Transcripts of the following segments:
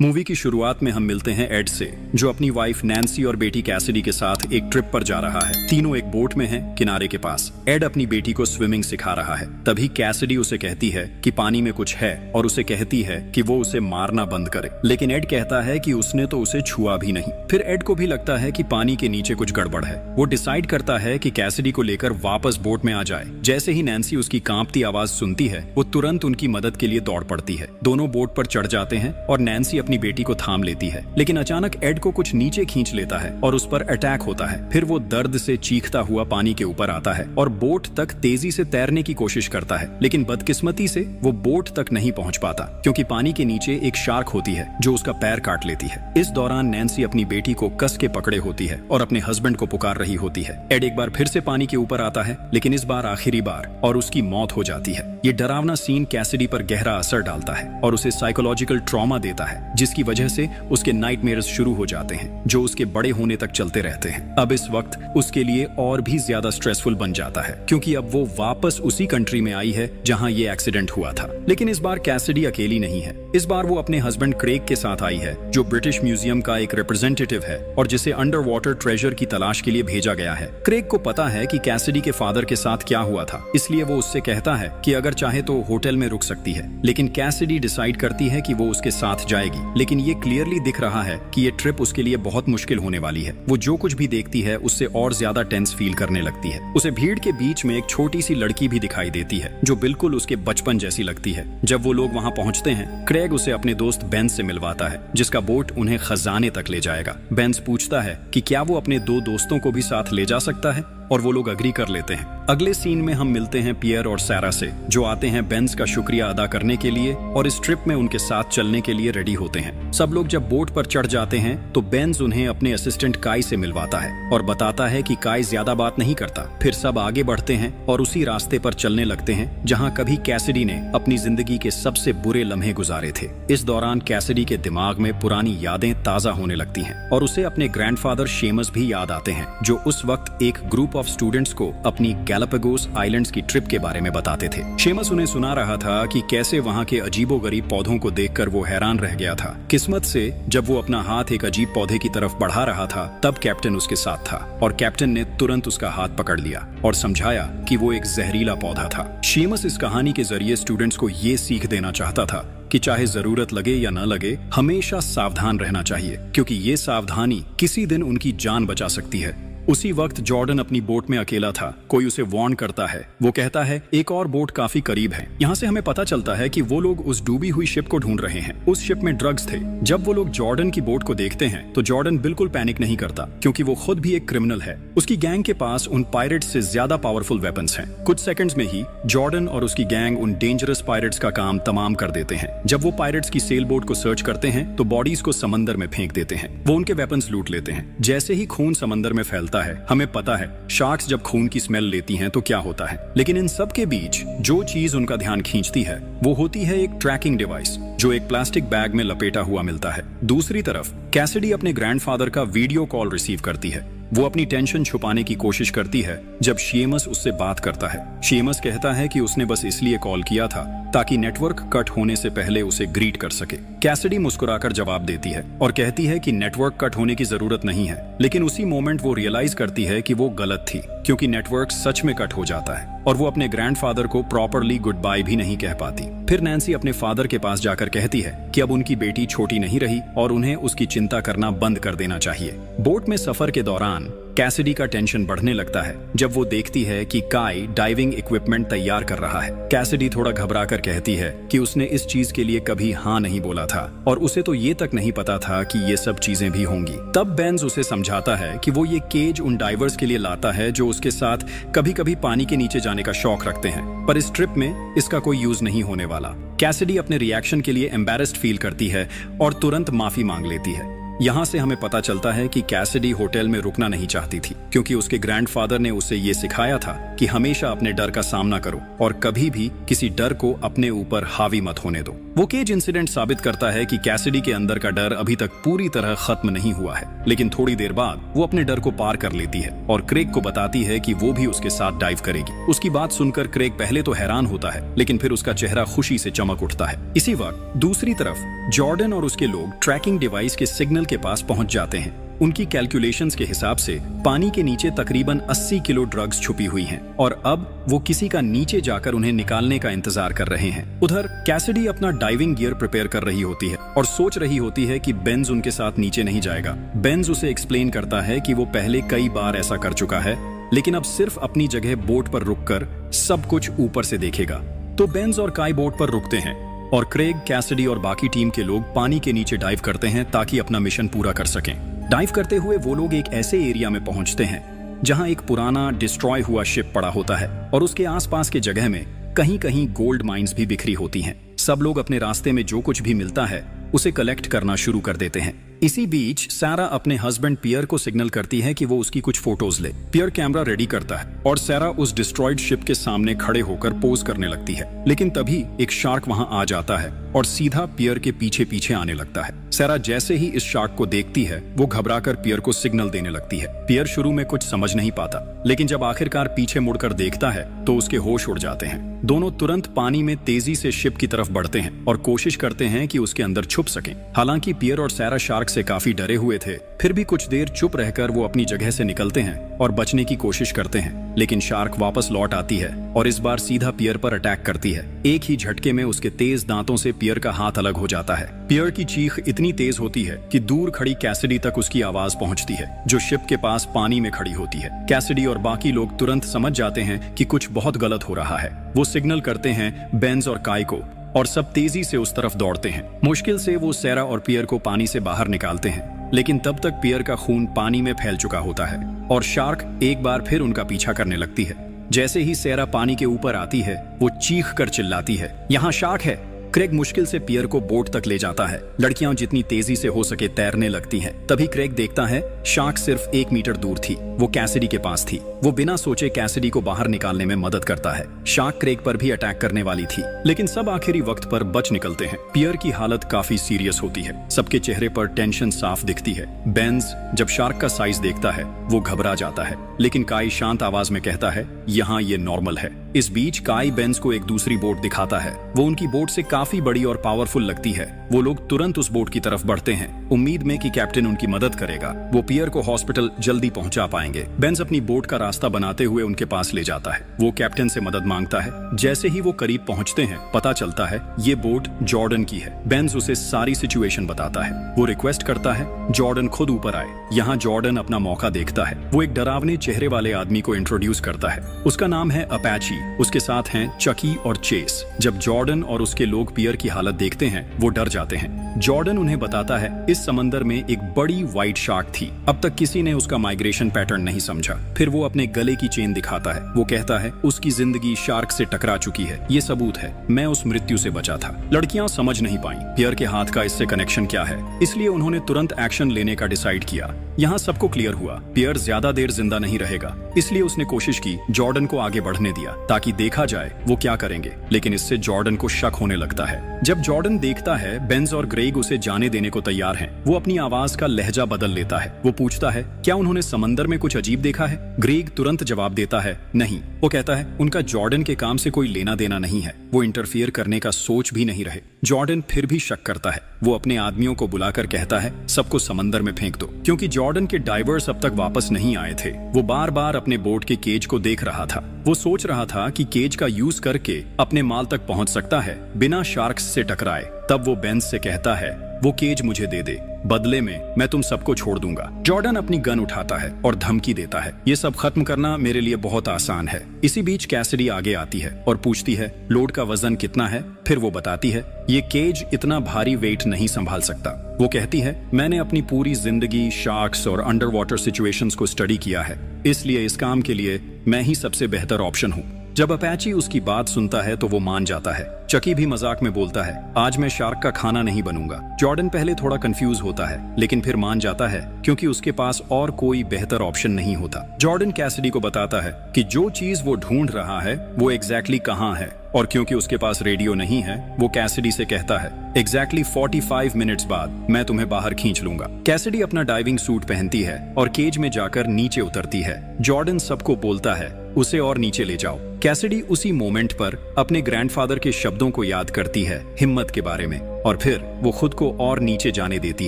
Movie की शुरुआत में हम मिलते हैं एड से, जो अपनी वाइफ नैन्सी और बेटी कैसिडी के साथ एक ट्रिप पर जा रहा है। तीनों एक बोट में हैं, किनारे के पास। एड अपनी बेटी को स्विमिंग सिखा रहा है। तभी कैसिडी उसे कहती है कि पानी में कुछ है और उसे कहती है कि वो उसे मारना बंद करे, लेकिन एड कहता है कि उसने तो उसे छुआ भी नहीं। फिर एड को भी लगता है कि पानी के नीचे कुछ गड़बड़ है। वो डिसाइड करता है कि कैसिडी को लेकर वापस बोट में आ जाए। जैसे ही नैन्सी उसकी कांपती आवाज सुनती है, वो तुरंत उनकी मदद के लिए दौड़ पड़ती है। दोनों बोट पर चढ़ जाते हैं और नैन्सी अपनी बेटी को थाम लेती है, लेकिन अचानक एड को कुछ नीचे खींच लेता है और उस पर अटैक होता है। फिर वो दर्द से चीखता हुआ पानी के ऊपर आता है और बोट तक तेजी से तैरने की कोशिश करता है, लेकिन बदकिस्मती से वो बोट तक नहीं पहुंच पाता, क्योंकि पानी के नीचे एक शार्क होती है जो उसका पैर काट लेती है। इस दौरान नैन्सी अपनी बेटी को कस के पकड़े होती है और अपने हस्बैंड को पुकार रही होती है। एड एक बार फिर से पानी के ऊपर आता है, लेकिन इस बार आखिरी बार, और उसकी मौत हो जाती है। ये डरावना सीन कैसिडी पर गहरा असर डालता है और उसे साइकोलॉजिकल ट्रॉमा देता है, जिसकी वजह से उसके नाइटमेयर्स शुरू हो जाते हैं, जो उसके बड़े होने तक चलते रहते हैं। अब इस वक्त उसके लिए और भी ज्यादा स्ट्रेसफुल बन जाता है, क्योंकि अब वो वापस उसी कंट्री में आई है जहां ये एक्सीडेंट हुआ था। लेकिन इस बार कैसिडी अकेली नहीं है। इस बार वो अपने हस्बैंड क्रेग के साथ आई है, जो ब्रिटिश म्यूजियम का एक रिप्रेजेंटेटिव है और जिसे अंडर वाटर ट्रेजर की तलाश के लिए भेजा गया है। क्रेग को पता है कि कैसिडी के फादर के साथ क्या हुआ था, इसलिए वो उससे कहता है कि अगर चाहे तो होटल में रुक सकती है। लेकिन कैसिडी डिसाइड करती है कि वो उसके साथ जाएगी, लेकिन ये क्लियरली दिख रहा है कि ये ट्रिप उसके लिए बहुत मुश्किल होने वाली है। वो जो कुछ भी देखती है उससे और ज्यादा टेंस फील करने लगती है। उसे भीड़ के बीच में एक छोटी सी लड़की भी दिखाई देती है, जो बिल्कुल उसके बचपन जैसी लगती है। जब वो लोग वहां पहुंचते हैं, क्रेग उसे अपने दोस्त बेंस से मिलवाता है, जिसका बोट उन्हें खजाने तक ले जाएगा। बेंस पूछता है कि क्या वो अपने दो दोस्तों को भी साथ ले जा सकता है, और वो लोग अग्री कर लेते हैं। अगले सीन में हम मिलते हैं पियर और सैरा से, जो आते हैं बेंस का शुक्रिया अदा करने के लिए और इस ट्रिप में उनके साथ चलने के लिए रेडी होते हैं। सब लोग जब बोट पर चढ़ जाते हैं तो बेंस उन्हें अपने असिस्टेंट काई से मिलवाता है और बताता है कि काई ज्यादा बात नहीं करता। फिर सब आगे बढ़ते हैं और उसी रास्ते पर चलने लगते हैं जहां कभी कैसिडी ने अपनी जिंदगी के सबसे बुरे लम्हे गुजारे थे। इस दौरान कैसिडी के दिमाग में पुरानी यादें ताजा होने लगती हैं और उसे अपने ग्रैंडफादर शेमस भी याद आते हैं, जो उस वक्त एक ग्रुप ऑफ स्टूडेंट्स को अपनी गैलापागोस आइलैंड्स की ट्रिप के बारे में बताते थे। शेमस उन्हें सुना रहा था कि कैसे वहां के अजीबोगरीब पौधों को देखकर वो हैरान रह गया था। किस्मत से जब वो अपना हाथ एक अजीब पौधे की तरफ बढ़ा रहा था, तब कैप्टन उसके साथ था और कैप्टन ने तुरंत उसका हाथ पकड़ लिया और समझाया कि वो एक जहरीला पौधा था। शेमस इस कहानी के जरिए स्टूडेंट्स को ये सीख देना चाहता था कि चाहे जरूरत लगे या न लगे, हमेशा सावधान रहना चाहिए, क्योंकि ये सावधानी किसी दिन उनकी जान बचा सकती है। उसी वक्त जॉर्डन अपनी बोट में अकेला था। कोई उसे वार्न करता है। वो कहता है एक और बोट काफी करीब है। यहाँ से हमें पता चलता है कि वो लोग उस डूबी हुई शिप को ढूंढ रहे हैं। उस शिप में ड्रग्स थे। जब वो लोग जॉर्डन की बोट को देखते हैं तो जॉर्डन बिल्कुल पैनिक नहीं करता, क्योंकि वो खुद भी एक क्रिमिनल है। उसकी गैंग के पास उन पायरेट्स से ज्यादा पावरफुल वेपन्स हैं। कुछ सेकंड्स में ही जॉर्डन और उसकी गैंग उन डेंजरस पायरेट्स का काम तमाम कर देते हैं। जब वो पायरेट्स की सेल बोट को सर्च करते हैं तो बॉडीज को समंदर में फेंक देते हैं। वो उनके वेपन्स लूट लेते हैं। जैसे ही खून समंदर में फैलता है, हमें पता है शार्क्स जब खून की स्मेल लेती हैं तो क्या होता है। लेकिन इन सब के बीच जो चीज उनका ध्यान खींचती है वो होती है एक ट्रैकिंग डिवाइस, जो एक प्लास्टिक बैग में लपेटा हुआ मिलता है। दूसरी तरफ कैसिडी अपने ग्रैंडफादर का वीडियो कॉल रिसीव करती है। वो अपनी टेंशन छुपाने की कोशिश करती है जब शेमस उससे बात करता है। शेमस कहता है कि उसने बस इसलिए कॉल किया था ताकि नेटवर्क कट होने से पहले उसे ग्रीट कर सके। कैसिडी मुस्कुराकर जवाब देती है और कहती है कि नेटवर्क कट होने की जरूरत नहीं है, लेकिन उसी मोमेंट वो रियलाइज करती है कि वो गलत थी, क्योंकि नेटवर्क सच में कट हो जाता है और वो अपने ग्रैंडफादर को प्रॉपरली गुड बाय भी नहीं कह पाती। फिर नैन्सी अपने फादर के पास जाकर कहती है कि अब उनकी बेटी छोटी नहीं रही और उन्हें उसकी चिंता करना बंद कर देना चाहिए। बोट में सफर के दौरान कैसिडी का टेंशन बढ़ने लगता है जब वो देखती है कि काई डाइविंग इक्विपमेंट तैयार कर रहा है। कैसिडी थोड़ा घबराकर कहती है कि उसने इस चीज के लिए कभी हाँ नहीं बोला था और उसे तो ये तक नहीं पता था कि ये सब चीजें भी होंगी। तब बेंस उसे समझाता है कि वो ये केज उन डाइवर्स के लिए लाता है जो उसके साथ कभी कभी पानी के नीचे जाने का शौक रखते हैं, पर इस ट्रिप में इसका कोई यूज नहीं होने वाला। कैसिडी अपने रिएक्शन के लिए एम्बैरेस्ड फील करती है और तुरंत माफी मांग लेती है। यहाँ से हमें पता चलता है कि कैसिडी होटल में रुकना नहीं चाहती थी, क्योंकि उसके ग्रैंडफादर ने उसे ये सिखाया था कि हमेशा अपने डर का सामना करो और कभी भी किसी डर को अपने ऊपर हावी मत होने दो। वो केज इंसिडेंट साबित करता है कि कैसिडी के अंदर का डर अभी तक पूरी तरह खत्म नहीं हुआ है, लेकिन थोड़ी देर बाद वो अपने डर को पार कर लेती है और क्रेग को बताती है कि वो भी उसके साथ डाइव करेगी। उसकी बात सुनकर क्रेग पहले तो हैरान होता है, लेकिन फिर उसका चेहरा खुशी से चमक उठता है। इसी वक्त दूसरी तरफ जॉर्डन और उसके लोग ट्रैकिंग डिवाइस के सिग्नल के पास पहुंच जाते हैं। उनकी कैलकुलेशंस के हिसाब से पानी के नीचे तकरीबन 80 किलो ड्रग्स छुपी हुई हैं और अब वो किसी का नीचे जाकर उन्हें निकालने का इंतजार कर रहे हैं। उधर कैसिडी अपना डाइविंग गियर प्रिपेयर कर रही होती है और सोच रही होती है कि बेंज उनके साथ नीचे नहीं जाएगा। बेंज उसे एक्सप्लेन करता है कि वो पहले कई बार ऐसा कर चुका है, लेकिन अब सिर्फ अपनी जगह बोट पर रुककर सब कुछ ऊपर से देखेगा। तो बेंज और काई बोट पर रुकते हैं और क्रेग, कैसिडी और बाकी टीम के लोग पानी के नीचे डाइव करते हैं ताकि अपना मिशन पूरा कर सकें। डाइव करते हुए वो लोग एक ऐसे एरिया में पहुंचते हैं जहां एक पुराना डिस्ट्रॉय हुआ शिप पड़ा होता है और उसके आसपास के जगह में कहीं कहीं गोल्ड माइंस भी बिखरी होती हैं। सब लोग अपने रास्ते में जो कुछ भी मिलता है उसे कलेक्ट करना शुरू कर देते हैं। इसी बीच सारा अपने हस्बैंड पियर को सिग्नल करती है कि वो उसकी कुछ फोटोज ले। पियर कैमरा रेडी करता है और सारा उस डिस्ट्रॉयड शिप के सामने खड़े होकर पोज करने लगती है, लेकिन तभी एक शार्क वहां आ जाता है और सीधा पियर के पीछे पीछे आने लगता है। सारा जैसे ही इस शार्क को देखती है वो घबराकर पियर को सिग्नल देने लगती है। पियर शुरू में कुछ समझ नहीं पाता, लेकिन जब आखिरकार पीछे मुड़कर देखता है तो उसके होश उड़ जाते हैं। दोनों तुरंत पानी में तेजी से शिप की तरफ बढ़ते हैं और कोशिश करते हैं कि उसके अंदर छुप सकें। हालांकि पियर और सारा शार्क से काफी डरे हुए थे, फिर भी कुछ देर चुप रहकर वो अपनी जगह से निकलते हैं और बचने की कोशिश करते हैं, लेकिन शार्क वापस लौट आती है और इस बार सीधा पियर पर अटैक करती है। एक ही झटके में उसके तेज दांतों से पियर का हाथ अलग हो जाता है। पियर की चीख इतनी तेज होती है कि दूर खड़ी कैसिडी तक उसकी आवाज पहुंचती है, जो शिप के पास पानी में खड़ी होती है। कैसिडी और बाकी लोग तुरंत समझ जाते हैं कि कुछ बहुत गलत हो रहा है। वो सिग्नल करते हैं बेंज और काई को और सब तेजी से उस तरफ दौड़ते हैं। मुश्किल से वो सारा और पियर को पानी से बाहर निकालते हैं, लेकिन तब तक पियर का खून पानी में फैल चुका होता है और शार्क एक बार फिर उनका पीछा करने लगती है। जैसे ही सारा पानी के ऊपर आती है वो चीख कर चिल्लाती है, यहाँ शार्क है। क्रेग मुश्किल से पियर को बोट तक ले जाता है। लड़कियां जितनी तेजी से हो सके तैरने लगती हैं। तभी क्रेग देखता है शार्क सिर्फ 1 मीटर दूर थी, वो कैसिडी के पास थी। वो बिना सोचे कैसिडी को बाहर निकालने में मदद करता है। शार्क क्रेग पर भी अटैक करने वाली थी, लेकिन सब आखिरी वक्त पर बच निकलते हैं। पियर की हालत काफी सीरियस होती है, सबके चेहरे पर टेंशन साफ दिखती है। बेंज जब शार्क का साइज देखता है वो घबरा जाता है, लेकिन काई शांत आवाज में कहता है यहाँ ये नॉर्मल है। इस बीच काई बेंज को एक दूसरी बोट दिखाता है। वो उनकी बोट से काफी बड़ी और पावरफुल लगती है। वो लोग तुरंत उस बोट की तरफ बढ़ते हैं, उम्मीद में कि कैप्टन उनकी मदद करेगा। वो पियर को हॉस्पिटल जल्दी पहुंचा पाएंगे। बेंज अपनी बोट का रास्ता बनाते हुए उनके पास ले जाता है। वो कैप्टन से मदद मांगता है। जैसे ही वो करीब पहुंचते हैं पता चलता है ये बोट जॉर्डन की है। बेंज उसे सारी सिचुएशन बताता है। वो रिक्वेस्ट करता है जॉर्डन खुद ऊपर आए। यहाँ जॉर्डन अपना मौका देखता है। वो एक डरावने चेहरे वाले आदमी को इंट्रोड्यूस करता है। उसका नाम है अपैची। उसके साथ हैं चकी और चेस। जब जॉर्डन और उसके लोग पियर की हालत देखते हैं वो डर जाते हैं। जॉर्डन उन्हें बताता है इस समंदर में एक बड़ी व्हाइट शार्क थी। अब तक किसी ने उसका माइग्रेशन पैटर्न नहीं समझा। फिर वो अपने गले की चेन दिखाता है। वो कहता है उसकी जिंदगी शार्क से टकरा चुकी है, ये सबूत है, मैं उस मृत्यु से बचा था। लड़कियां समझ नहीं पाई पियर के हाथ का इससे कनेक्शन क्या है, इसलिए उन्होंने तुरंत एक्शन लेने का डिसाइड किया। यहाँ सबको क्लियर हुआ पियर ज्यादा देर जिंदा नहीं रहेगा, इसलिए उसने कोशिश की जॉर्डन को आगे बढ़ने दिया ताकि देखा जाए वो क्या करेंगे, लेकिन इससे जॉर्डन को शक होने लगता है। जब जॉर्डन देखता है बेंज और ग्रेग उसे जाने देने को तैयार हैं, वो अपनी आवाज का लहजा बदल लेता है। वो पूछता है क्या उन्होंने समंदर में कुछ अजीब देखा है? ग्रेग तुरंत जवाब देता है नहीं। वो कहता है उनका जॉर्डन के काम से कोई लेना देना नहीं है, वो इंटरफियर करने का सोच भी नहीं रहे। जॉर्डन फिर भी शक करता है। वो अपने आदमियों को बुलाकर कहता है सबको समंदर में फेंक दो, क्योंकि जॉर्डन के डाइवर्स अब तक वापस नहीं आए थे। वो बार बार अपने बोट के केज को देख रहा था। वो सोच रहा था कि केज का यूज करके अपने माल तक पहुंच सकता है बिना शार्क्स से टकराए। तब वो बेंज से कहता है वो केज मुझे दे दे, बदले में मैं तुम सबको छोड़ दूंगा। जॉर्डन अपनी गन उठाता है और धमकी देता है ये सब खत्म करना मेरे लिए बहुत आसान है। इसी बीच कैसिडी आगे आती है और पूछती है लोड का वजन कितना है? फिर वो बताती है ये केज इतना भारी वेट नहीं संभाल सकता। वो कहती है मैंने अपनी पूरी जिंदगी शार्क्स और अंडर वाटर सिचुएशंस को स्टडी किया है, इसलिए इस काम के लिए मैं ही सबसे बेहतर ऑप्शन हूँ। जब अपैची उसकी बात सुनता है तो वो मान जाता है। चकी भी मजाक में बोलता है, आज मैं शार्क का खाना नहीं बनूंगा। जॉर्डन पहले थोड़ा कंफ्यूज होता है, लेकिन फिर मान जाता है क्योंकि उसके पास और कोई बेहतर ऑप्शन नहीं होता। जॉर्डन कैसिडी को बताता है कि जो चीज वो ढूंढ रहा है वो एग्जैक्टली कहाँ है, और क्योंकि उसके पास रेडियो नहीं है, वो कैसिडी से कहता है, एग्जैक्टली 45 मिनट्स बाद मैं तुम्हें बाहर खींच लूंगा। कैसिडी अपना डाइविंग सूट पहनती है और केज में जाकर नीचे उतरती है। जॉर्डन सबको बोलता है, उसे और नीचे ले जाओ। कैसिडी उसी मोमेंट पर अपने ग्रैंडफादर के शब्दों को याद करती है, हिम्मत के बारे में, और फिर वो खुद को और नीचे जाने देती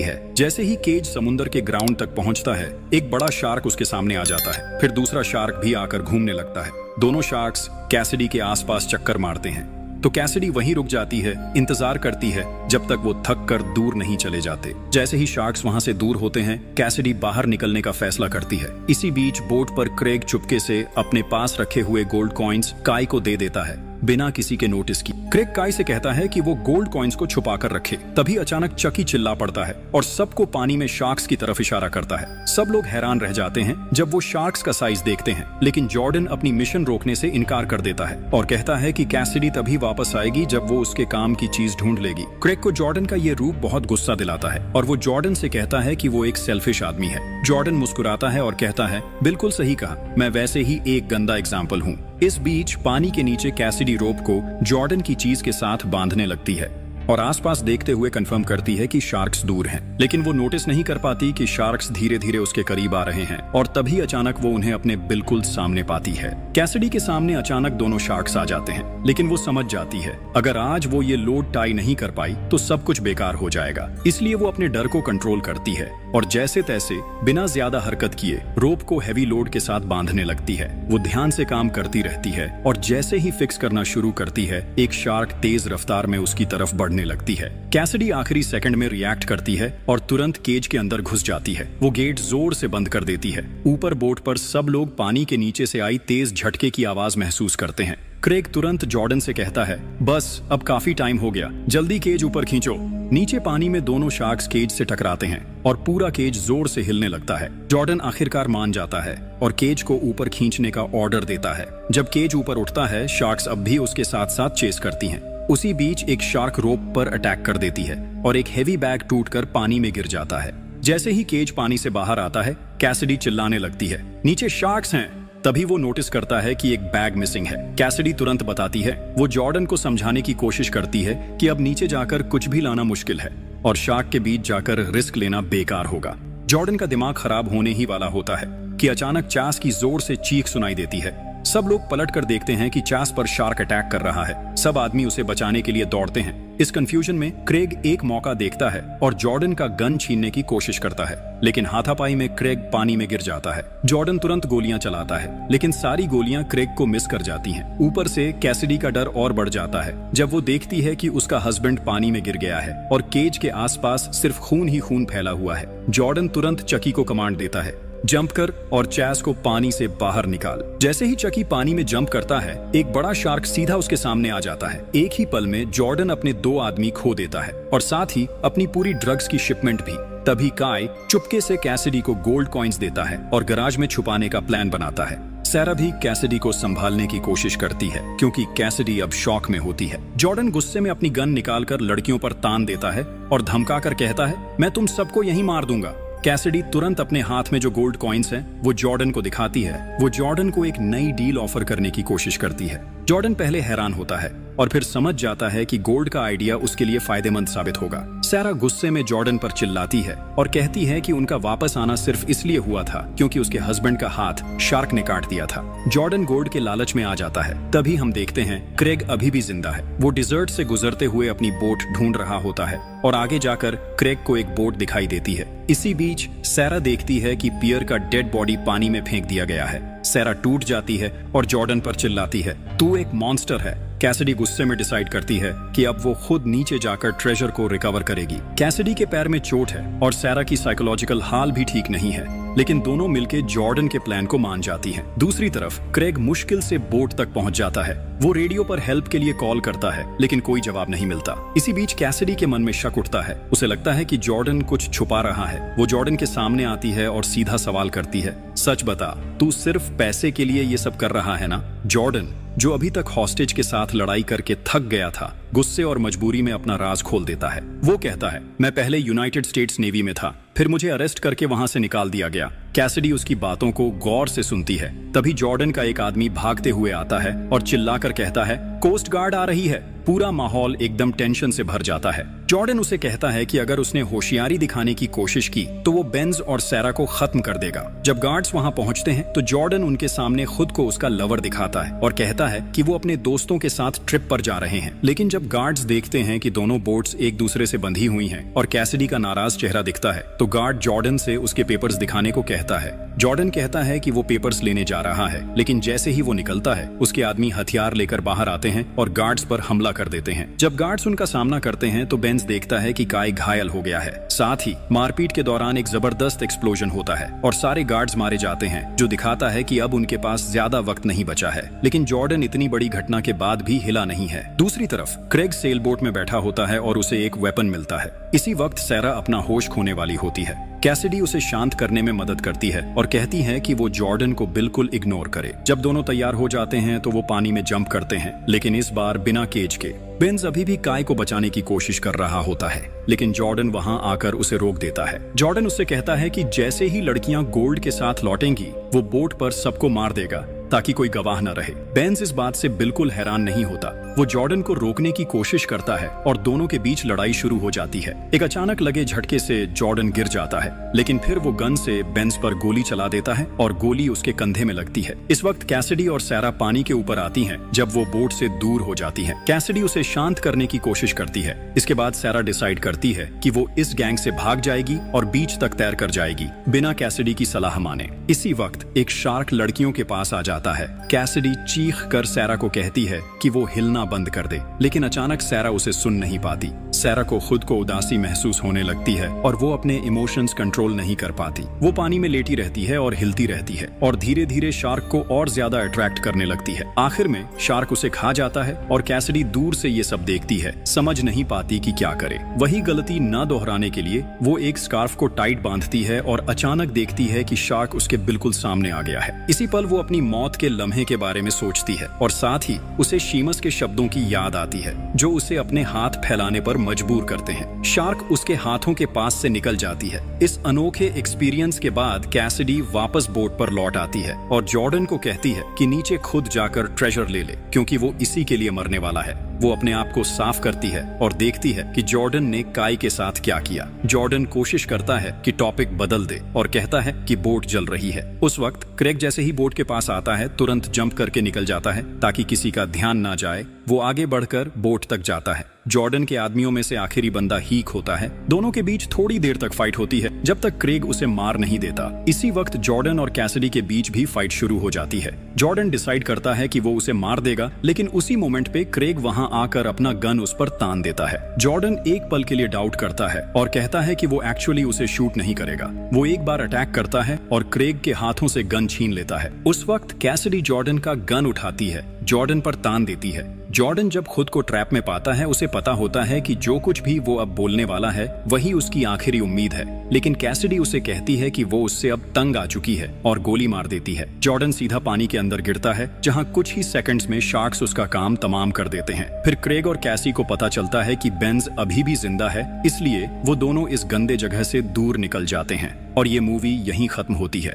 है। जैसे ही केज समुद्र के ग्राउंड तक पहुंचता है, एक बड़ा शार्क उसके सामने आ जाता है। फिर दूसरा शार्क भी आकर घूमने लगता है। दोनों शार्क्स कैसिडी के आसपास चक्कर मारते हैं, तो कैसिडी वहीं रुक जाती है, इंतजार करती है जब तक वो थक कर दूर नहीं चले जाते। जैसे ही शार्क्स वहां से दूर होते हैं, कैसिडी बाहर निकलने का फैसला करती है। इसी बीच बोट पर क्रेग चुपके से अपने पास रखे हुए गोल्ड कॉइन्स काई को दे देता है, बिना किसी के नोटिस की। क्रेग काई से कहता है कि वो गोल्ड कॉइन्स को छुपा कर रखे। तभी अचानक चकी चिल्ला पड़ता है और सबको पानी में शार्क्स की तरफ इशारा करता है। सब लोग हैरान रह जाते हैं जब वो शार्क्स का साइज देखते हैं, लेकिन जॉर्डन अपनी मिशन रोकने से इनकार कर देता है और कहता है कि कैसिडी तभी वापस आएगी जब वो उसके काम की चीज ढूंढ लेगी। क्रेग को जॉर्डन का ये रूप बहुत गुस्सा दिलाता है और वो जॉर्डन से कहता है कि वो एक सेल्फिश आदमी है। जॉर्डन मुस्कुराता है और कहता है, बिल्कुल सही कहा, मैं वैसे ही एक गंदा एग्जाम्पल हूँ। इस बीच पानी के नीचे कैसिडी रोप को जॉर्डन की चीज के साथ बांधने लगती है और आसपास देखते हुए कंफर्म करती है कि शार्क्स दूर हैं, लेकिन वो नोटिस नहीं कर पाती कि शार्क्स धीरे धीरे उसके करीब आ रहे हैं, और तभी अचानक वो उन्हें अपने बिल्कुल सामने पाती है। कैसिडी के सामने अचानक दोनों शार्क्स आ जाते हैं, लेकिन वो समझ जाती है अगर आज वो ये लोड टाई नहीं कर पाई तो सब कुछ बेकार हो जाएगा। इसलिए वो अपने डर को कंट्रोल करती है और जैसे तैसे बिना ज्यादा हरकत किए रोप को हैवी लोड के साथ बांधने लगती है। वो ध्यान से काम करती रहती है और जैसे ही फिक्स करना शुरू करती है, एक शार्क तेज रफ्तार में उसकी तरफ बढ़ने लगती है। कैसिडी आखिरी सेकंड में रिएक्ट करती है और तुरंत केज के अंदर घुस जाती है। वो गेट जोर से बंद कर देती है। ऊपर बोट पर सब लोग पानी के नीचे से आई तेज झटके की आवाज महसूस करते हैं। क्रेग तुरंत जॉर्डन से कहता है, बस अब काफी टाइम हो गया, जल्दी केज ऊपर खींचो। नीचे पानी में दोनों शार्क्स केज से टकराते हैं और पूरा केज जोर से हिलने लगता है। जॉर्डन आखिरकार मान जाता है और केज को ऊपर खींचने का ऑर्डर देता है। जब केज ऊपर उठता है, शार्क्स अब भी उसके साथ साथ चेस करती हैं। उसी बीच एक शार्क रोप पर अटैक कर देती है और एक हेवी बैग टूटकर पानी में गिर जाता है। जैसे ही केज पानी से बाहर आता है, कैसिडी चिल्लाने लगती है, नीचे शार्क्स हैं। तभी वो नोटिस करता है कि एक बैग मिसिंग है। कैसिडी तुरंत बताती है। वो जॉर्डन को समझाने की कोशिश करती है कि अब नीचे जाकर कुछ भी लाना मुश्किल है और शार्क के बीच जाकर रिस्क लेना बेकार होगा। जॉर्डन का दिमाग खराब होने ही वाला होता है कि अचानक चास की जोर से चीख सुनाई देती है। सब लोग पलट कर देखते हैं कि चास पर शार्क अटैक कर रहा है। सब आदमी उसे बचाने के लिए दौड़ते हैं। इस कंफ्यूजन में क्रेग एक मौका देखता है और जॉर्डन का गन छीनने की कोशिश करता है, लेकिन हाथापाई में क्रेग पानी में गिर जाता है। जॉर्डन तुरंत गोलियां चलाता है, लेकिन सारी गोलियां क्रेग को मिस कर जाती हैं। ऊपर से कैसिडी का डर और बढ़ जाता है जब वो देखती है कि उसका हस्बैंड पानी में गिर गया है और केज के आसपास सिर्फ खून ही खून फैला हुआ है। जॉर्डन तुरंत चकी को कमांड देता है, जंप कर और चैस को पानी से बाहर निकाल। जैसे ही चकी पानी में जंप करता है, एक बड़ा शार्क सीधा उसके सामने आ जाता है। एक ही पल में जॉर्डन अपने 2 आदमी खो देता है और साथ ही अपनी पूरी ड्रग्स की शिपमेंट भी। तभी काय चुपके से कैसिडी को गोल्ड कॉइन्स देता है और गराज में छुपाने का प्लान बनाता है। सैरा भी कैसिडी को संभालने की कोशिश करती है क्योंकि कैसिडी अब शॉक में होती है। जॉर्डन गुस्से में अपनी गन निकालकर लड़कियों पर तान देता है और धमका कर कहता है, मैं तुम सबको यहीं मार दूंगा। कैसिडी तुरंत अपने हाथ में जो गोल्ड कॉइन्स हैं वो जॉर्डन को दिखाती है। वो जॉर्डन को एक नई डील ऑफर करने की कोशिश करती है। जॉर्डन पहले हैरान होता है और फिर समझ जाता है कि गोल्ड का आइडिया उसके लिए फायदेमंद साबित होगा। सैरा गुस्से में जॉर्डन पर चिल्लाती है और कहती है कि उनका वापस आना सिर्फ इसलिए हुआ था क्योंकि उसके हस्बैंड का हाथ शार्क ने काट दिया था। जॉर्डन गोल्ड के लालच में आ जाता है। तभी हम देखते हैं क्रेग अभी भी जिंदा है। वो डिजर्ट से गुजरते हुए अपनी बोट ढूंढ रहा होता है और आगे जाकर क्रेग को एक बोट दिखाई देती है। इसी बीच सैरा देखती है कि पियर का डेड बॉडी पानी में फेंक दिया गया है। सैरा टूट जाती है और जॉर्डन पर चिल्लाती है, तू एक मॉन्स्टर है। कैसिडी गुस्से में डिसाइड करती है कि अब वो खुद नीचे जाकर ट्रेजर को रिकवर करेगी। कैसिडी के पैर में चोट है और सैरा की साइकोलॉजिकल हाल भी ठीक नहीं है, लेकिन दोनों मिलकर जॉर्डन के प्लान को मान जाती हैं। दूसरी तरफ क्रेग मुश्किल से बोट तक पहुंच जाता है। वो रेडियो पर हेल्प के लिए कॉल करता है, लेकिन कोई जवाब नहीं मिलता। इसी बीच कैसिडी के मन में शक उठता है। उसे लगता है कि जॉर्डन कुछ छुपा रहा है। वो जॉर्डन के सामने आती है और सीधा सवाल करती है, सच बता, तू सिर्फ पैसे के लिए ये सब कर रहा है ना? जॉर्डन जो अभी तक हॉस्टेज के साथ लड़ाई करके थक गया था, गुस्से और मजबूरी में अपना राज खोल देता है। वो कहता है, मैं पहले यूनाइटेड स्टेट्स नेवी में था, फिर मुझे अरेस्ट करके वहां से निकाल दिया गया। कैसिडी उसकी बातों को गौर से सुनती है। तभी जॉर्डन का एक आदमी भागते हुए आता है और चिल्लाकर कहता है, कोस्ट गार्ड आ रही है। पूरा माहौल एकदम टेंशन से भर जाता है। जॉर्डन उसे कहता है कि अगर उसने होशियारी दिखाने की कोशिश की तो वो बेंज और सैरा को खत्म कर देगा। जब गार्ड्स वहां पहुंचते हैं तो जॉर्डन उनके सामने खुद को उसका लवर दिखाता है और कहता है कि वो अपने दोस्तों के साथ ट्रिप पर जा रहे हैं। लेकिन जब गार्ड्स देखते हैं कि दोनों बोट्स एक दूसरे से बंधी हुई हैं और कैसिडी का नाराज चेहरा दिखता है, तो गार्ड जॉर्डन से उसके पेपर्स दिखाने को कहता है। जॉर्डन कहता है कि वो पेपर्स लेने जा रहा है, लेकिन जैसे ही वो निकलता है उसके आदमी हथियार लेकर बाहर आते हैं और गार्ड्स पर हमला कर देते हैं। जब गार्ड्स उनका सामना करते हैं तो बेंज देखता है कि काय घायल हो गया है। साथ ही मारपीट के दौरान एक जबरदस्त एक्सप्लोजन होता है और सारे गार्ड्स मारे जाते हैं, जो दिखाता है कि अब उनके पास ज्यादा वक्त नहीं बचा है। लेकिन जॉर्डन इतनी बड़ी घटना के बाद भी हिला नहीं है। दूसरी तरफ क्रेग सेल बोट में बैठा होता है और उसे एक वेपन मिलता है। इसी वक्त सैरा अपना होश खोने वाली होती है। कैसिडी उसे शांत करने में मदद करती है और कहती है कि वो जॉर्डन को बिल्कुल इग्नोर करे। जब दोनों तैयार हो जाते हैं तो वो पानी में जंप करते हैं, लेकिन इस बार बिना केज के। बेंज अभी भी काय को बचाने की कोशिश कर रहा होता है, लेकिन जॉर्डन वहां आकर उसे रोक देता है। जॉर्डन उससे कहता है कि जैसे ही लड़कियां गोल्ड के साथ लौटेंगी वो बोट पर सबको मार देगा ताकि कोई गवाह न रहे। बेंज इस बात से बिल्कुल हैरान नहीं होता। वो जॉर्डन को रोकने की कोशिश करता है और दोनों के बीच लड़ाई शुरू हो जाती है। एक अचानक लगे झटके से जॉर्डन गिर जाता है, लेकिन फिर वो गन से बेंज पर गोली चला देता है और गोली उसके कंधे में लगती है। इस वक्त कैसिडी और सैरा पानी के ऊपर आती हैं जब वो बोट से दूर हो जाती है। कैसिडी उसे शांत करने की कोशिश करती है। इसके बाद सैरा डिसाइड करती है कि वो इस गैंग से भाग जाएगी और बीच तक तैर कर जाएगी बिना कैसिडी की सलाह माने। इसी वक्त एक शार्क लड़कियों के पास आ जाता है। कैसिडी चीख कर सैरा को कहती है कि वो हिलना बंद कर दे, लेकिन अचानक सैरा उसे सुन नहीं पाती। सैरा को खुद को उदासी महसूस होने लगती है और वो अपने इमोशंस कंट्रोल नहीं कर पाती। वो पानी में लेटी रहती है और हिलती रहती है और धीरे धीरे शार्क को और ज्यादा अट्रैक्ट करने लगती है। आखिर में शार्क उसे खा जाता है और कैसिडी दूर से ये सब देखती है, समझ नहीं पाती कि क्या करे। वही गलती न दोहराने के लिए वो एक स्कार्फ को टाइट बांधती है और अचानक देखती है कि शार्क उसके बिल्कुल सामने आ गया है। इसी पल वो अपनी मौत के लम्हे के बारे में सोचती है और साथ ही उसे शीमस के शब्दों की याद आती है जो उसे अपने हाथ फैलाने पर मजबूर करते हैं। शार्क उसके हाथों के पास से निकल जाती है। इस अनोखे एक्सपीरियंस के बाद कैसिडी वापस बोट पर लौट आती है और जॉर्डन को कहती है कि नीचे खुद जाकर ट्रेजर ले ले, क्योंकि वो इसी के लिए मरने वाला है। वो अपने आप को साफ करती है और देखती है कि जॉर्डन ने काय के साथ क्या किया। जॉर्डन कोशिश करता है कि टॉपिक बदल दे और कहता है कि बोट जल रही है। उस वक्त क्रेग जैसे ही बोट के पास आता है तुरंत जंप करके निकल जाता है ताकि किसी का ध्यान ना जाए। वो आगे बढ़कर बोट तक जाता है। जॉर्डन के आदमियों में से आखिरी बंदा हीक होता है। दोनों के बीच थोड़ी देर तक फाइट होती है जब तक क्रेग उसे मार नहीं देता। इसी वक्त जॉर्डन और कैसिडी के बीच भी फाइट शुरू हो जाती है। जॉर्डन डिसाइड करता है कि वो उसे मार देगा, लेकिन उसी मोमेंट पे क्रेग वहां आकर अपना गन उस पर तान देता है। जॉर्डन एक पल के लिए डाउट करता है और कहता है कि वो एक्चुअली उसे शूट नहीं करेगा। वो एक बार अटैक करता है और क्रेग के हाथों से गन छीन लेता है। उस वक्त कैसिडी जॉर्डन का गन उठाती है, जॉर्डन पर तान देती है। जॉर्डन जब खुद को ट्रैप में पाता है उसे पता होता है कि जो कुछ भी वो अब बोलने वाला है वही उसकी आखिरी उम्मीद है, लेकिन कैसिडी उसे कहती है कि वो उससे अब तंग आ चुकी है और गोली मार देती है। जॉर्डन सीधा पानी के अंदर गिरता है जहां कुछ ही सेकंड्स में शार्क्स उसका काम तमाम कर देते हैं। फिर क्रेग और कैसी को पता चलता है कि बेंज अभी भी जिंदा है, इसलिए वो दोनों इस गंदे जगह से दूर निकल जाते हैं और ये मूवी यहीं खत्म होती है।